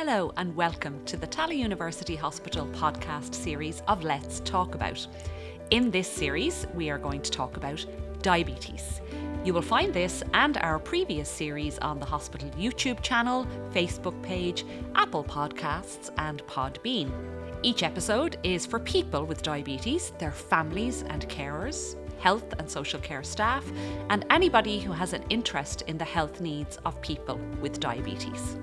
Hello and welcome to the Tallaght University Hospital podcast series of Let's Talk About. In this series, we are going to talk about diabetes. You will find this and our previous series on the hospital YouTube channel, Facebook page, Apple Podcasts and Podbean. Each episode is for people with diabetes, their families and carers, health and social care staff, and anybody who has an interest in the health needs of people with diabetes.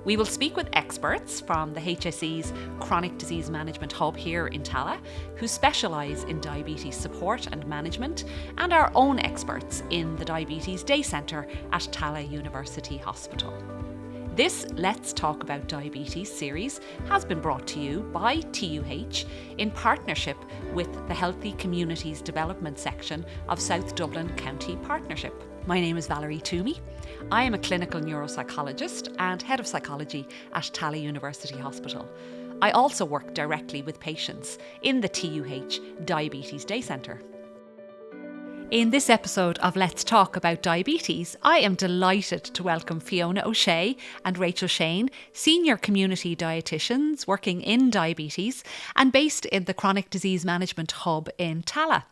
We will speak with experts from the HSE's Chronic Disease Management Hub here in Tallaght, who specialise in diabetes support and management, and our own experts in the Diabetes Day Centre at Tallaght University Hospital. This Let's Talk About Diabetes series has been brought to you by TUH in partnership with the Healthy Communities Development section of South Dublin County Partnership. My name is Valerie Twomey. I am a clinical neuropsychologist and head of psychology at Tallaght University Hospital. I also work directly with patients in the TUH Diabetes Day Centre. In this episode of Let's Talk About Diabetes, I am delighted to welcome Fiona O'Shea and Rachel Sheane, senior community dietitians working in diabetes and based in the Chronic Disease Management Hub in Tallaght.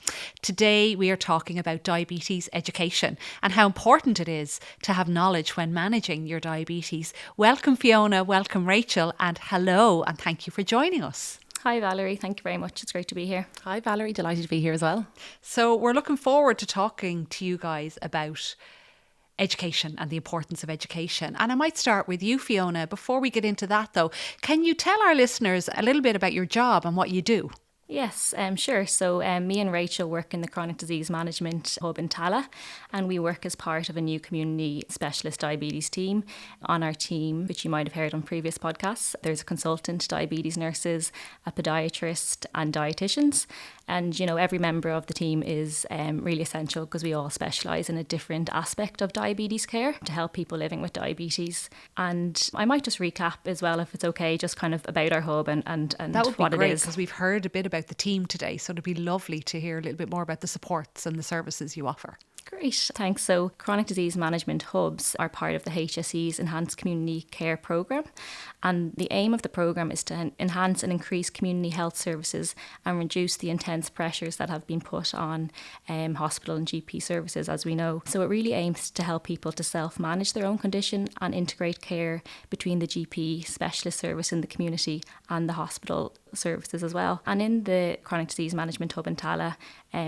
Today we are talking about diabetes education and how important it is to have knowledge when managing your diabetes. Welcome Fiona, welcome Rachel, and hello and thank you for joining us. Hi Valerie, thank you very much. It's great to be here. Hi Valerie, delighted to be here as well. So we're looking forward to talking to you guys about education and the importance of education. And I might start with you, Fiona. Before we get into that though, can you tell our listeners a little bit about your job and what you do? Yes, sure. So me and Rachel work in the Chronic Disease Management Hub in Tallaght, and we work as part of a new community specialist diabetes team. On our team, which you might have heard on previous podcasts, there's a consultant, diabetes nurses, a podiatrist and dietitians. And, you know, every member of the team is really essential because we all specialise in a different aspect of diabetes care to help people living with diabetes. And I might just recap as well, if it's okay, just kind of about our hub and that would be what great, it is. Because we've heard a bit about the team today, so it'd be lovely to hear a little bit more about the supports and the services you offer. Great, thanks. So Chronic Disease Management Hubs are part of the HSE's Enhanced Community Care Programme, and the aim of the programme is to enhance and increase community health services and reduce the intense pressures that have been put on hospital and GP services, as we know. So it really aims to help people to self-manage their own condition and integrate care between the GP specialist service in the community and the hospital services as well. And in the Chronic Disease Management Hub in Tallaght,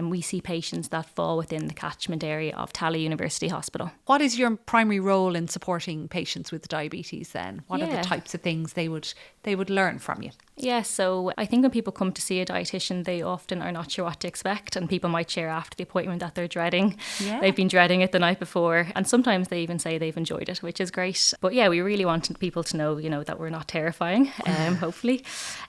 we see patients that fall within the catchment area of Tallaght University Hospital. What is your primary role in supporting patients with diabetes then? What are the types of things they would learn from you? Yeah, so I think when people come to see a dietitian, they often are not sure what to expect, and people might share after the appointment that they're dreading. Yeah. They've been dreading it the night before, and sometimes they even say they've enjoyed it, which is great. But yeah, we really want people to know, you know, that we're not terrifying, hopefully.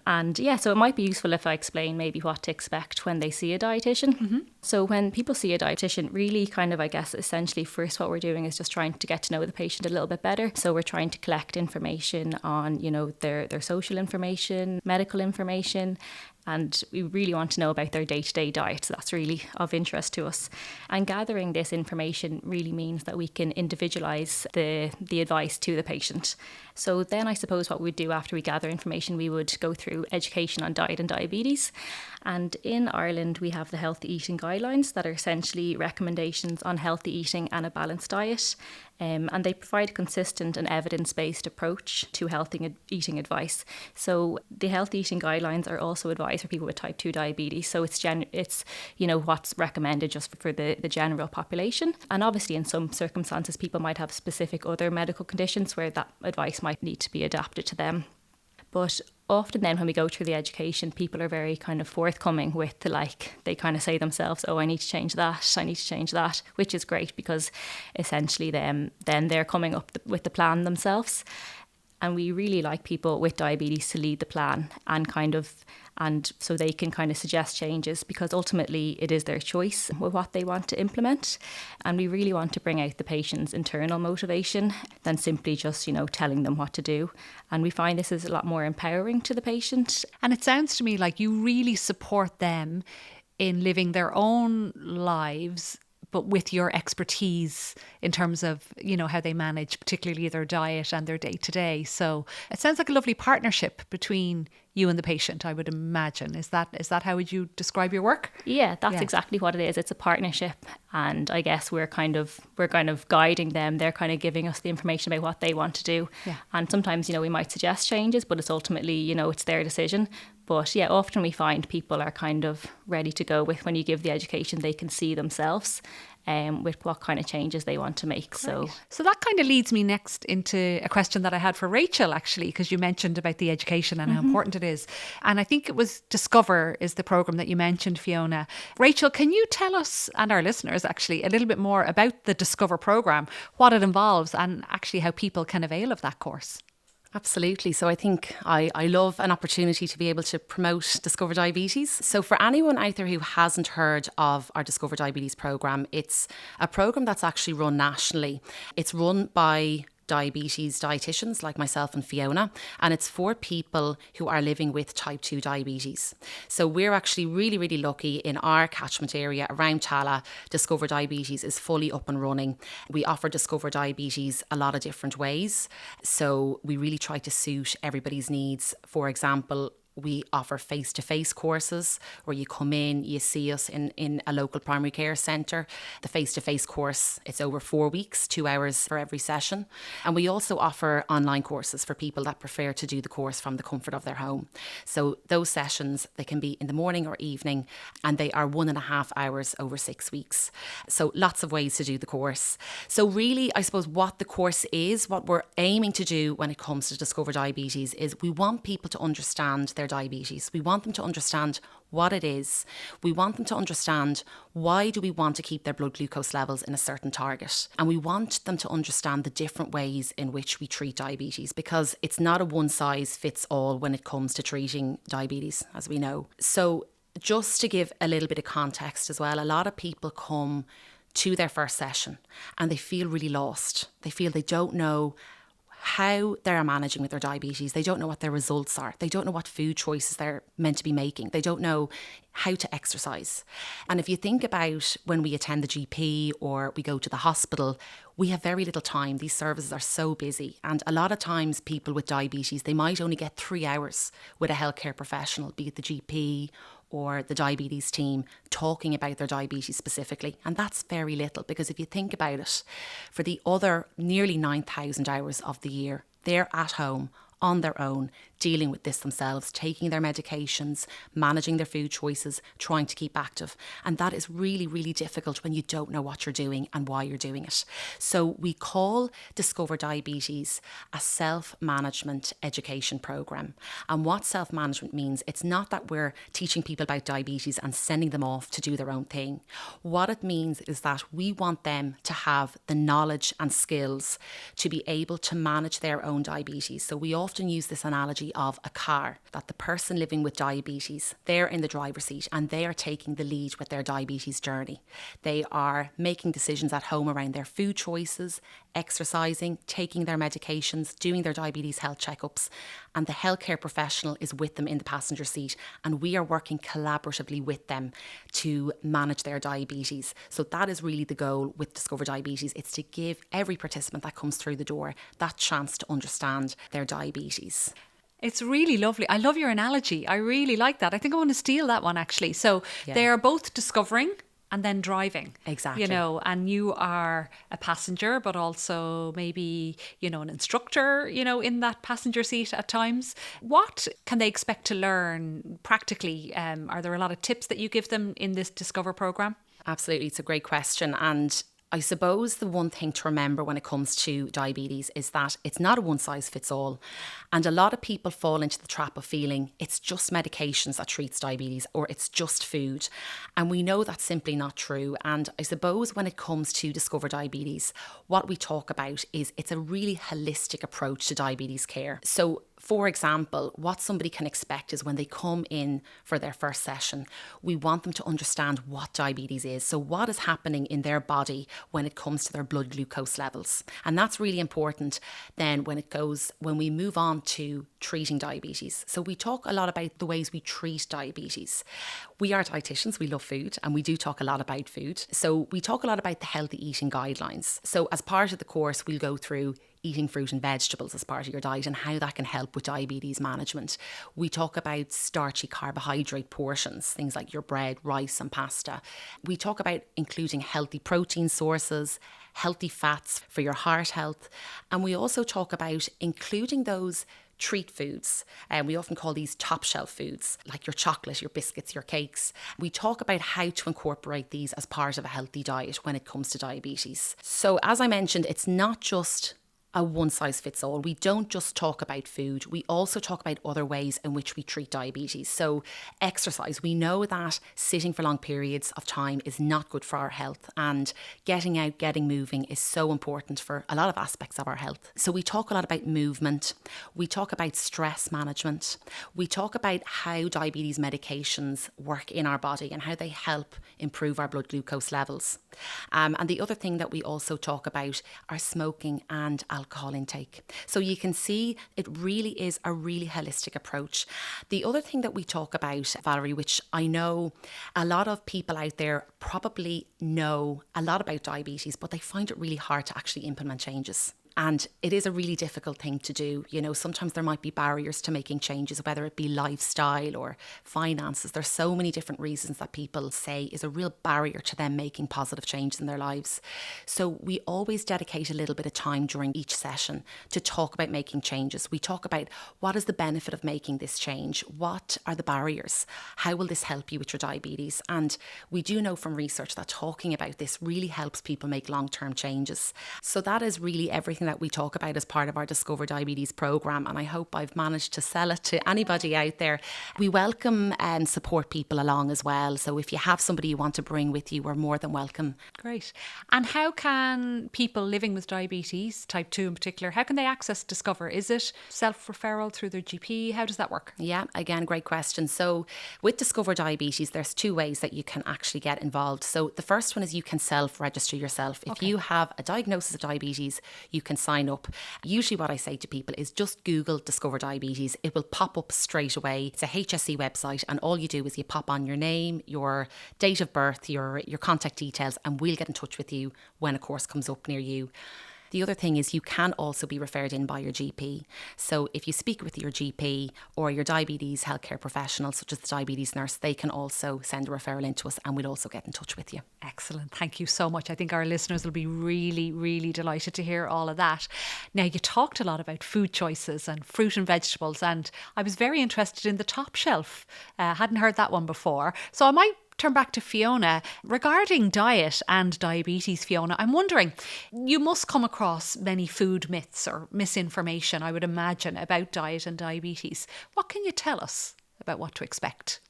And yeah, so it might be useful if I explain maybe what to expect when they see a dietitian. Mm-hmm. So when people see a dietitian, really kind of, I guess, essentially first what we're doing is just trying to get to know the patient a little bit better. So we're trying to collect information on, you know, their social information, medical information, and we really want to know about their day-to-day diet. So that's really of interest to us. And gathering this information really means that we can individualise the advice to the patient. So then I suppose what we'd do after we gather information, we would go through education on diet and diabetes. And in Ireland, we have the Healthy Eating Guidelines that are essentially recommendations on healthy eating and a balanced diet. And they provide a consistent and evidence-based approach to healthy eating advice. So the Healthy Eating Guidelines are also advised for people with type 2 diabetes. So it's you know, what's recommended just for the general population. And obviously in some circumstances, people might have specific other medical conditions where that advice might need to be adapted to them. But often then when we go through the education, people are very kind of forthcoming with they kind of say themselves, oh, I need to change that, which is great because essentially then they're coming up with the plan themselves. And we really like people with diabetes to lead the plan and so they can kind of suggest changes because ultimately it is their choice with what they want to implement. And we really want to bring out the patient's internal motivation than simply just, you know, telling them what to do. And we find this is a lot more empowering to the patient. And it sounds to me like you really support them in living their own lives but with your expertise in terms of, how they manage particularly their diet and their day-to-day. So it sounds like a lovely partnership between you and the patient, I would imagine. Is that how would you describe your work? Yeah, that's exactly what it is. It's a partnership, and I guess we're kind of guiding them. They're kind of giving us the information about what they want to do. Yeah. And sometimes, we might suggest changes, but it's ultimately, it's their decision. But yeah, often we find people are kind of ready to go with, when you give the education, they can see themselves with what kind of changes they want to make. Great. So that kind of leads me next into a question that I had for Rachel, actually, because you mentioned about the education and how important it is. And I think it was Discover is the programme that you mentioned, Fiona. Rachel, can you tell us and our listeners actually a little bit more about the Discover programme, what it involves and actually how people can avail of that course? Absolutely. So I think I love an opportunity to be able to promote Discover Diabetes. So for anyone out there who hasn't heard of our Discover Diabetes programme, it's a programme that's actually run nationally. It's run by diabetes dietitians like myself and Fiona, and it's for people who are living with type 2 diabetes. So we're actually really, really lucky in our catchment area around Tallaght. Discover Diabetes is fully up and running. We offer Discover Diabetes a lot of different ways. So we really try to suit everybody's needs. For example, we offer face-to-face courses where you come in, you see us in a local primary care centre. The face-to-face course, it's over 4 weeks, 2 hours for every session. And we also offer online courses for people that prefer to do the course from the comfort of their home. So those sessions, they can be in the morning or evening, and they are 1.5 hours over 6 weeks. So lots of ways to do the course. So really, I suppose what the course is, what we're aiming to do when it comes to Discover Diabetes is we want people to understand their diabetes. We want them to understand what it is. We want them to understand why do we want to keep their blood glucose levels in a certain target. And we want them to understand the different ways in which we treat diabetes, because it's not a one size fits all when it comes to treating diabetes, as we know. So just to give a little bit of context as well, a lot of people come to their first session and they feel really lost. They feel they don't know how they're managing with their diabetes. They don't know what their results are. They don't know what food choices they're meant to be making. They don't know how to exercise. And if you think about when we attend the GP or we go to the hospital, we have very little time. These services are so busy. And a lot of times people with diabetes, they might only get 3 hours with a healthcare professional, be it the GP or the diabetes team, talking about their diabetes specifically. And that's very little, because if you think about it, for the other nearly 9,000 hours of the year, they're at home on their own, dealing with this themselves, taking their medications, managing their food choices, trying to keep active. And that is really, really difficult when you don't know what you're doing and why you're doing it. So we call Discover Diabetes a self-management education programme. And what self-management means, it's not that we're teaching people about diabetes and sending them off to do their own thing. What it means is that we want them to have the knowledge and skills to be able to manage their own diabetes. So we often use this analogy of a car, that the person living with diabetes, they're in the driver's seat and they are taking the lead with their diabetes journey. They are making decisions at home around their food choices, exercising, taking their medications, doing their diabetes health checkups, and the healthcare professional is with them in the passenger seat, and we are working collaboratively with them to manage their diabetes. So that is really the goal with Discover Diabetes. It's to give every participant that comes through the door that chance to understand their diabetes. It's really lovely. I love your analogy. I really like that. I think I want to steal that one, actually. So they are both discovering and then driving. Exactly. And you are a passenger, but also maybe, an instructor, in that passenger seat at times. What can they expect to learn practically? Are there a lot of tips that you give them in this Discover programme? Absolutely. It's a great question. And I suppose the one thing to remember when it comes to diabetes is that it's not a one size fits all. And a lot of people fall into the trap of feeling it's just medications that treats diabetes, or it's just food. And we know that's simply not true. And I suppose when it comes to Discover Diabetes, what we talk about is it's a really holistic approach to diabetes care. So for example, what somebody can expect is when they come in for their first session, we want them to understand what diabetes is. So what is happening in their body when it comes to their blood glucose levels. And that's really important then when we move on to treating diabetes. So we talk a lot about the ways we treat diabetes. We are dietitians, we love food, and we do talk a lot about food. So we talk a lot about the healthy eating guidelines. So as part of the course, we'll go through eating fruit and vegetables as part of your diet and how that can help with diabetes management. We talk about starchy carbohydrate portions, things like your bread, rice and pasta. We talk about including healthy protein sources, healthy fats for your heart health. And we also talk about including those treat foods. And we often call these top shelf foods, like your chocolate, your biscuits, your cakes. We talk about how to incorporate these as part of a healthy diet when it comes to diabetes. So as I mentioned, it's not just a one-size-fits-all. We don't just talk about food. We also talk about other ways in which we treat diabetes. So exercise. We know that sitting for long periods of time is not good for our health, and getting out, getting moving is so important for a lot of aspects of our health. So we talk a lot about movement. We talk about stress management. We talk about how diabetes medications work in our body and how they help improve our blood glucose levels. And the other thing that we also talk about are smoking and alcohol intake. So you can see it really is a really holistic approach. The other thing that we talk about, Valerie, which I know a lot of people out there probably know a lot about diabetes, but they find it really hard to actually implement changes. And it is a really difficult thing to do. You know, sometimes there might be barriers to making changes, whether it be lifestyle or finances. There's so many different reasons that people say is a real barrier to them making positive changes in their lives. So we always dedicate a little bit of time during each session to talk about making changes. We talk about what is the benefit of making this change? What are the barriers? How will this help you with your diabetes? And we do know from research that talking about this really helps people make long-term changes. So that is really everything that we talk about as part of our Discover Diabetes programme, and I hope I've managed to sell it to anybody out there. We welcome and support people along as well, so if you have somebody you want to bring with you, we're more than welcome. Great. And how can people living with diabetes, type 2 in particular, how can they access Discover? Is it self-referral through their GP? How does that work? Yeah, again, great question. So with Discover Diabetes, there's two ways that you can actually get involved. So the first one is you can self-register yourself. If you have a diagnosis of diabetes, you can sign up. Usually what I say to people is just Google Discover Diabetes. It will pop up straight away. It's a HSE website, and all you do is you pop on your name, your date of birth, your contact details, and we'll get in touch with you when a course comes up near you. The other thing is you can also be referred in by your GP. So if you speak with your GP or your diabetes healthcare professional, such as the diabetes nurse, they can also send a referral in to us, and we'll also get in touch with you. Excellent. Thank you so much. I think our listeners will be really, really delighted to hear all of that. Now, you talked a lot about food choices and fruit and vegetables, and I was very interested in the top shelf. Hadn't heard that one before. So I might turn back to Fiona. Regarding diet and diabetes, Fiona, I'm wondering, you must come across many food myths or misinformation, I would imagine, about diet and diabetes. What can you tell us about what to expect?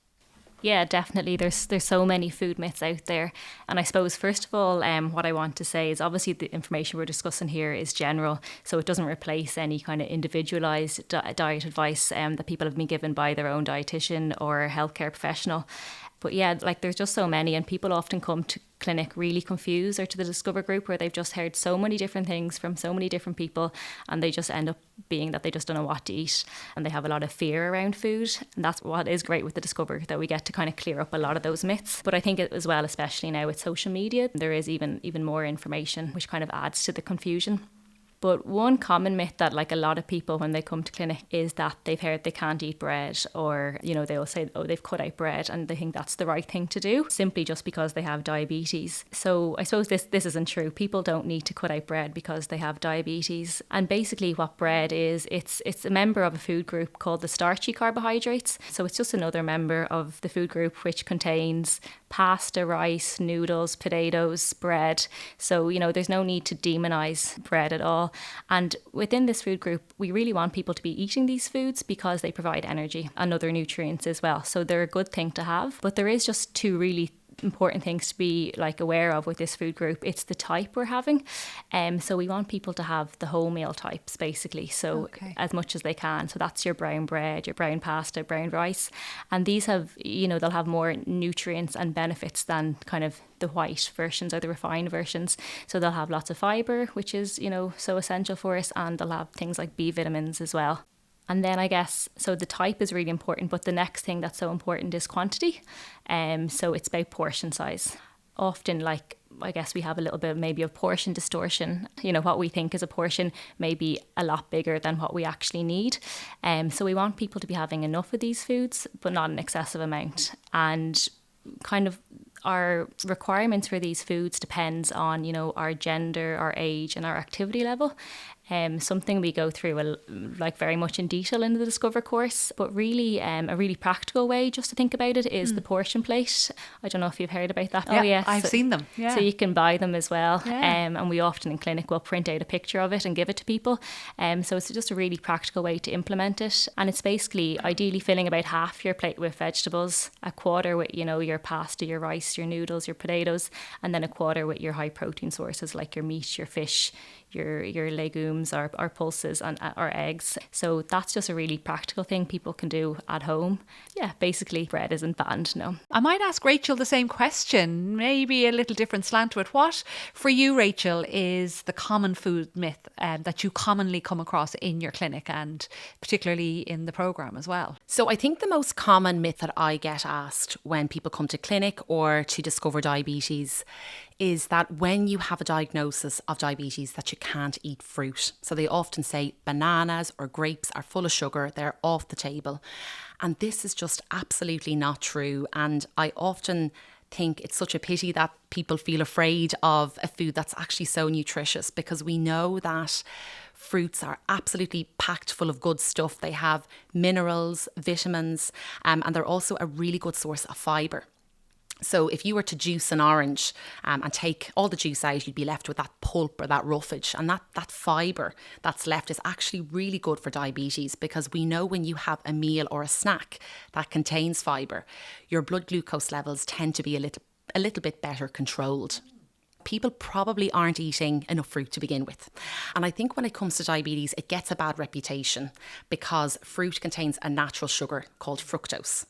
Yeah, definitely. There's so many food myths out there. And I suppose, first of all, what I want to say is obviously the information we're discussing here is general. So it doesn't replace any kind of individualised diet advice that people have been given by their own dietitian or healthcare professional. But yeah, like there's just so many, and people often come to clinic really confused, or to the Discover group where they've just heard so many different things from so many different people, and they just end up being that they just don't know what to eat, and they have a lot of fear around food. And that's what is great with the Discover, that we get to kind of clear up a lot of those myths. But I think as well, especially now with social media, there is even more information which kind of adds to the confusion. But one common myth that like a lot of people when they come to clinic is that they've heard they can't eat bread, or, you know, they'll say, oh, they've cut out bread, and they think that's the right thing to do simply just because they have diabetes. So I suppose this isn't true. People don't need to cut out bread because they have diabetes. And basically what bread is, it's a member of a food group called the starchy carbohydrates. So it's just another member of the food group which contains pasta, rice, noodles, potatoes, bread. So, you know, there's no need to demonize bread at all. And within this food group, we really want people to be eating these foods because they provide energy and other nutrients as well. So they're a good thing to have. But there is just two really important things to be like aware of with this food group. It's the type we're having. So we want people to have the wholemeal types basically. So as much as they can. So that's your brown bread, your brown pasta, brown rice. And these have, they'll have more nutrients and benefits than kind of the white versions or the refined versions. So they'll have lots of fibre, which is, so essential for us. And they'll have things like B vitamins as well. And then I guess, so the type is really important, but the next thing that's so important is quantity. So it's about portion size. Often, I guess we have a little bit maybe of portion distortion. What we think is a portion may be a lot bigger than what we actually need. So we want people to be having enough of these foods, but not an excessive amount. And kind of our requirements for these foods depends on, our gender, our age and our activity level. Something we go through very much in detail in the Discover course, but really a really practical way just to think about it is the portion plate. I don't know if you've heard about that. Yeah, oh yes, I've seen them. Yeah. So you can buy them as well. And we often in clinic will print out a picture of it and give it to people. So it's just a really practical way to implement it. And it's basically ideally filling about half your plate with vegetables, a quarter with, your pasta, your rice, your noodles, your potatoes, and then a quarter with your high protein sources like your meat, your fish, your legumes, our pulses and our eggs. So that's just a really practical thing people can do at home. Yeah, basically bread isn't banned, no. I might ask Rachel the same question, maybe a little different slant to it. What for you, Rachel, is the common food myth that you commonly come across in your clinic and particularly in the programme as well? So I think the most common myth that I get asked when people come to clinic or to Discover Diabetes is that when you have a diagnosis of diabetes that you can't eat fruit. So they often say bananas or grapes are full of sugar, they're off the table. And this is just absolutely not true. And I often think it's such a pity that people feel afraid of a food that's actually so nutritious, because we know that fruits are absolutely packed full of good stuff. They have minerals, vitamins, and they're also a really good source of fibre. So if you were to juice an orange and take all the juice out, you'd be left with that pulp or that roughage. And that fibre that's left is actually really good for diabetes, because we know when you have a meal or a snack that contains fibre, your blood glucose levels tend to be a little bit better controlled. People probably aren't eating enough fruit to begin with. And I think when it comes to diabetes, it gets a bad reputation because fruit contains a natural sugar called fructose.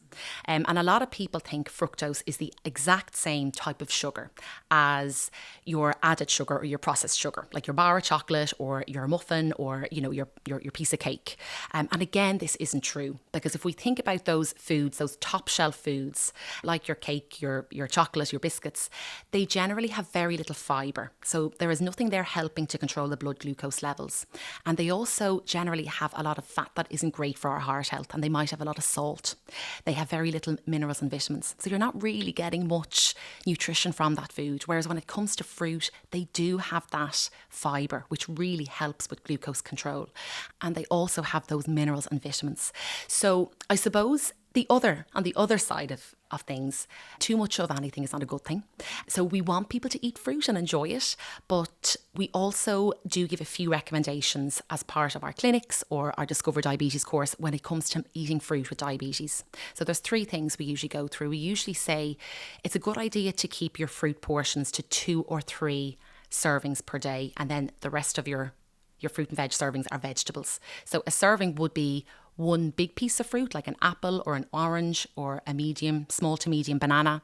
And a lot of people think fructose is the exact same type of sugar as your added sugar or your processed sugar, like your bar of chocolate or your muffin or, your piece of cake. And again, this isn't true, because if we think about those foods, those top shelf foods, like your cake, your chocolate, your biscuits, they generally have very little fibre. So there is nothing there helping to control the blood glucose levels. And they also generally have a lot of fat that isn't great for our heart health. And they might have a lot of salt. They have very little minerals and vitamins. So you're not really getting much nutrition from that food. Whereas when it comes to fruit, they do have that fibre, which really helps with glucose control. And they also have those minerals and vitamins. So I suppose on the other side of things, too much of anything is not a good thing. So we want people to eat fruit and enjoy it, but we also do give a few recommendations as part of our clinics or our Discover Diabetes course when it comes to eating fruit with diabetes. So there's 3 things we usually go through. We usually say it's a good idea to keep your fruit portions to 2 or 3 servings per day, and then the rest of your fruit and veg servings are vegetables. So a serving would be 1 big piece of fruit, like an apple or an orange or a small to medium banana,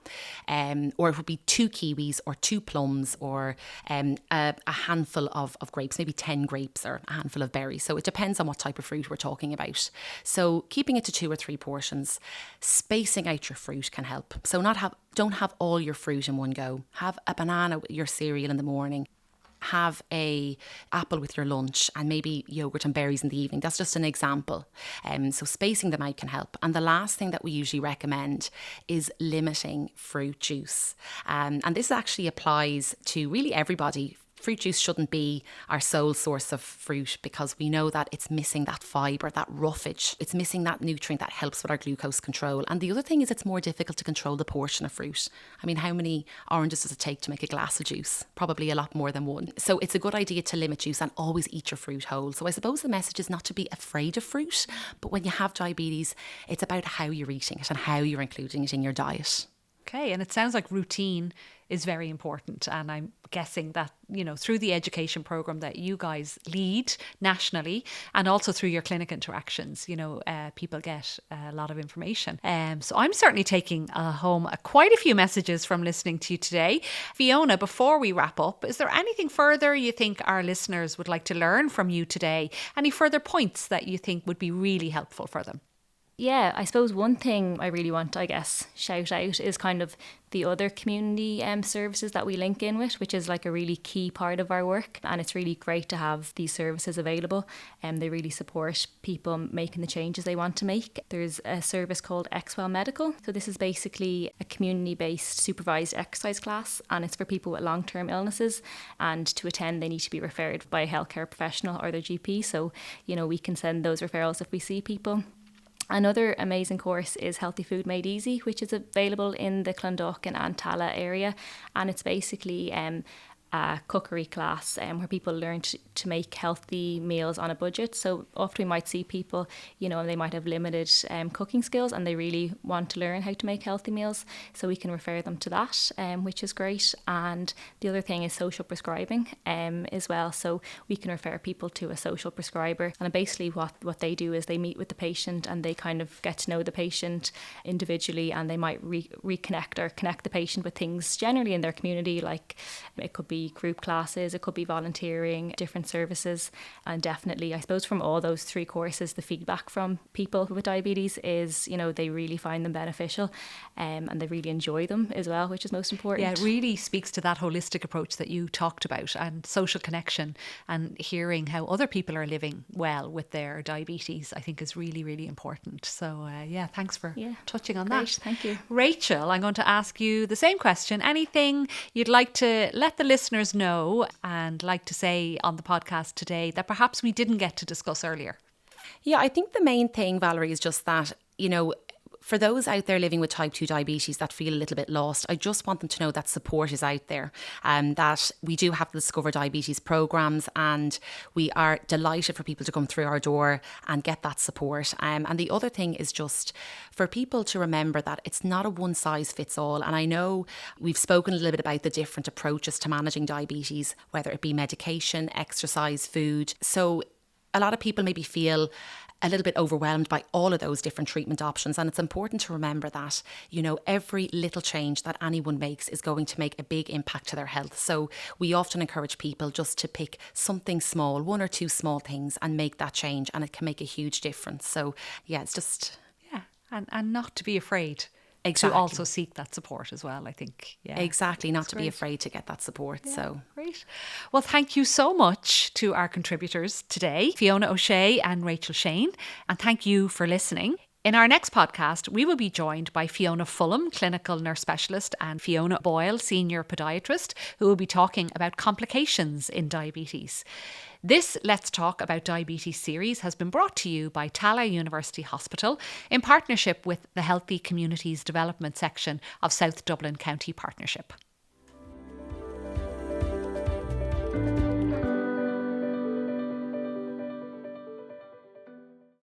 or it would be 2 kiwis or 2 plums or a handful of grapes, maybe 10 grapes or a handful of berries. So it depends on what type of fruit we're talking about. So keeping it to 2 or 3 portions, spacing out your fruit can help. So don't have all your fruit in one go. Have a banana with your cereal in the morning. Have a apple with your lunch and maybe yogurt and berries in the evening. That's just an example. So spacing them out can help. And the last thing that we usually recommend is limiting fruit juice. And this actually applies to really everybody. Fruit juice shouldn't be our sole source of fruit, because we know that it's missing that fibre, that roughage. It's missing that nutrient that helps with our glucose control. And the other thing is it's more difficult to control the portion of fruit. I mean, how many oranges does it take to make a glass of juice? Probably a lot more than 1. So it's a good idea to limit juice and always eat your fruit whole. So I suppose the message is not to be afraid of fruit, but when you have diabetes, it's about how you're eating it and how you're including it in your diet. Okay, and it sounds like routine is very important. And I'm guessing that, through the education programme that you guys lead nationally and also through your clinic interactions, people get a lot of information. So I'm certainly taking home quite a few messages from listening to you today. Fiona, before we wrap up, is there anything further you think our listeners would like to learn from you today? Any further points that you think would be really helpful for them? Yeah, I suppose one thing I really want to, shout out is kind of the other community services that we link in with, which is like a really key part of our work. And it's really great to have these services available, and they really support people making the changes they want to make. There's a service called Xwell Medical. So this is basically a community-based supervised exercise class, and it's for people with long-term illnesses. And to attend, they need to be referred by a healthcare professional or their GP. So, we can send those referrals if we see people. Another amazing course is Healthy Food Made Easy, which is available in the Clondalkin and Tallaght area. And it's basically a cookery class where people learn to make healthy meals on a budget. So often we might see people, and they might have limited cooking skills and they really want to learn how to make healthy meals. So we can refer them to that, which is great. And the other thing is social prescribing as well. So we can refer people to a social prescriber. And basically what they do is they meet with the patient and they kind of get to know the patient individually, and they might reconnect or connect the patient with things generally in their community. Like it could be group classes, it could be volunteering, different services. And definitely, I suppose from all those 3 courses, the feedback from people with diabetes is, they really find them beneficial, and they really enjoy them as well, which is most important. Yeah, it really speaks to that holistic approach that you talked about, and social connection, and hearing how other people are living well with their diabetes, I think is really, really important. So thanks for touching on that. Thank you. Rachel, I'm going to ask you the same question. Anything you'd like to let the listeners know and like to say on the podcast today that perhaps we didn't get to discuss earlier? Yeah, I think the main thing, Valerie, is just that, for those out there living with type 2 diabetes that feel a little bit lost, I just want them to know that support is out there, and that we do have the Discover Diabetes programmes, and we are delighted for people to come through our door and get that support. And the other thing is just for people to remember that it's not a one size fits all. And I know we've spoken a little bit about the different approaches to managing diabetes, whether it be medication, exercise, food. So a lot of people maybe feel a little bit overwhelmed by all of those different treatment options. And it's important to remember that, every little change that anyone makes is going to make a big impact to their health. So we often encourage people just to pick something small, 1 or 2 small things, and make that change. And it can make a huge difference. So it's just... Yeah, and not to be afraid. Exactly. To also seek that support as well, I think. Yeah, exactly, not to be afraid to get that support. Yeah, so great. Well, thank you so much to our contributors today, Fiona O'Shea and Rachel Sheane, and thank you for listening. In our next podcast, we will be joined by Fiona Fulham, clinical nurse specialist, and Fiona Boyle, senior podiatrist, who will be talking about complications in diabetes. This Let's Talk About Diabetes series has been brought to you by Tallaght University Hospital in partnership with the Healthy Communities Development section of South Dublin County Partnership.